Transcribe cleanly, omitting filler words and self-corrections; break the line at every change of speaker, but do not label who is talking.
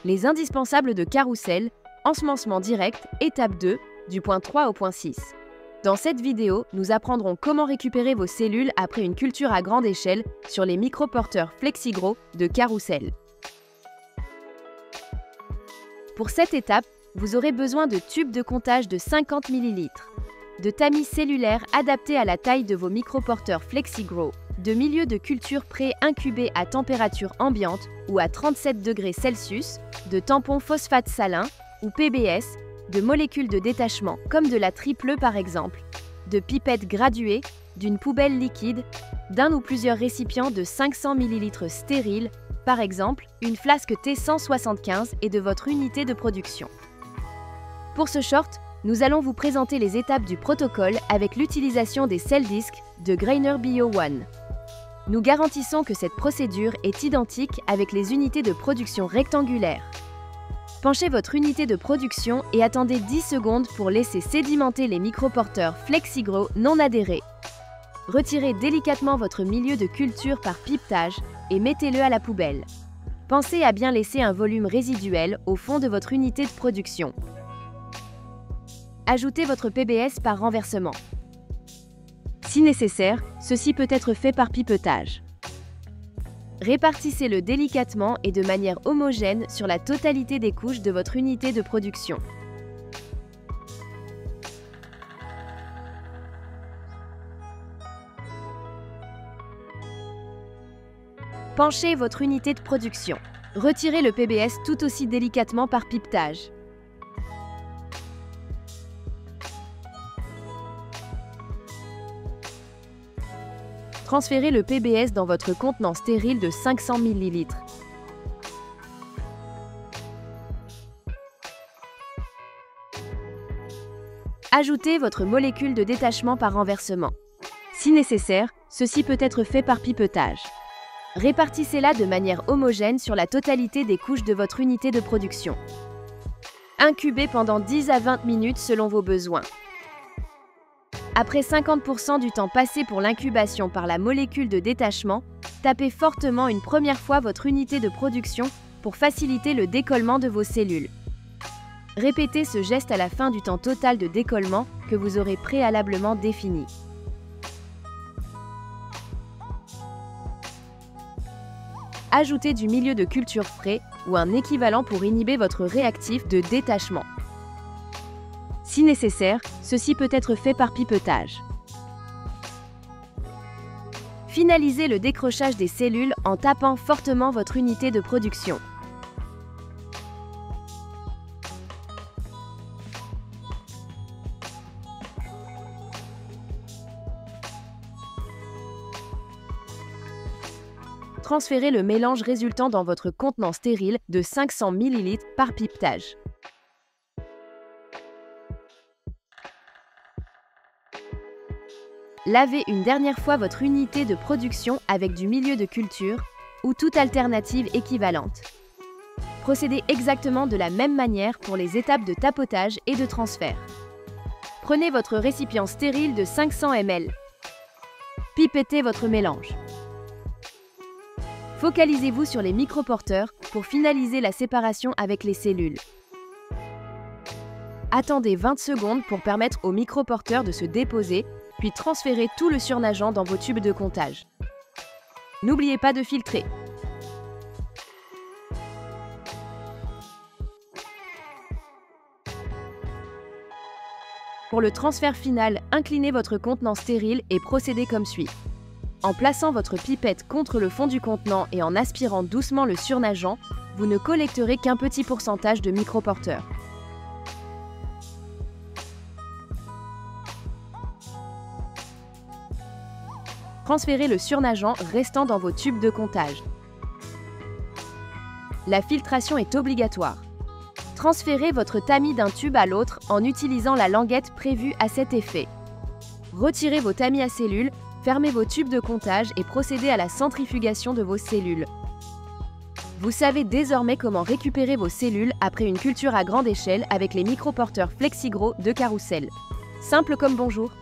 Les indispensables de Carrousel, ensemencement direct, étape 2, du point 3 au point 6. Dans cette vidéo, nous apprendrons comment récupérer vos cellules après une culture à grande échelle sur les microporteurs FlexiGrow de Carrousel. Pour cette étape, vous aurez besoin de tubes de comptage de 50 ml, de tamis cellulaires adaptés à la taille de vos microporteurs FlexiGrow, de milieux de culture pré-incubés à température ambiante ou à 37 degrés Celsius, de tampons phosphate salin ou PBS, de molécules de détachement comme de la triple par exemple, de pipettes graduées, d'une poubelle liquide, d'un ou plusieurs récipients de 500 ml stériles, par exemple une flasque T175 et de votre unité de production. Pour ce short, nous allons vous présenter les étapes du protocole avec l'utilisation des cell disques de Greiner Bio One. Nous garantissons que cette procédure est identique avec les unités de production rectangulaires. Penchez votre unité de production et attendez 10 secondes pour laisser sédimenter les microporteurs FlexiGrow non adhérés. Retirez délicatement votre milieu de culture par pipetage et mettez-le à la poubelle. Pensez à bien laisser un volume résiduel au fond de votre unité de production. Ajoutez votre PBS par renversement. Si nécessaire, ceci peut être fait par pipetage. Répartissez-le délicatement et de manière homogène sur la totalité des couches de votre unité de production. Penchez votre unité de production. Retirez le PBS tout aussi délicatement par pipetage. Transférez le PBS dans votre contenant stérile de 500 ml. Ajoutez votre molécule de détachement par renversement. Si nécessaire, ceci peut être fait par pipetage. Répartissez-la de manière homogène sur la totalité des couches de votre unité de production. Incubez pendant 10 à 20 minutes selon vos besoins. Après 50% du temps passé pour l'incubation par la molécule de détachement, tapez fortement une première fois votre unité de production pour faciliter le décollement de vos cellules. Répétez ce geste à la fin du temps total de décollement que vous aurez préalablement défini. Ajoutez du milieu de culture frais ou un équivalent pour inhiber votre réactif de détachement. Si nécessaire, ceci peut être fait par pipetage. Finalisez le décrochage des cellules en tapant fortement votre unité de production. Transférez le mélange résultant dans votre contenant stérile de 500 ml par pipetage. Lavez une dernière fois votre unité de production avec du milieu de culture ou toute alternative équivalente. Procédez exactement de la même manière pour les étapes de tapotage et de transfert. Prenez votre récipient stérile de 500 ml. Pipettez votre mélange. Focalisez-vous sur les microporteurs pour finaliser la séparation avec les cellules. Attendez 20 secondes pour permettre aux microporteurs de se déposer, puis transférez tout le surnageant dans vos tubes de comptage. N'oubliez pas de filtrer. Pour le transfert final, inclinez votre contenant stérile et procédez comme suit. En plaçant votre pipette contre le fond du contenant et en aspirant doucement le surnageant, vous ne collecterez qu'un petit pourcentage de microporteurs. Transférez le surnageant restant dans vos tubes de comptage. La filtration est obligatoire. Transférez votre tamis d'un tube à l'autre en utilisant la languette prévue à cet effet. Retirez vos tamis à cellules, fermez vos tubes de comptage et procédez à la centrifugation de vos cellules. Vous savez désormais comment récupérer vos cellules après une culture à grande échelle avec les microporteurs FlexiGrow de Carrousel. Simple comme bonjour.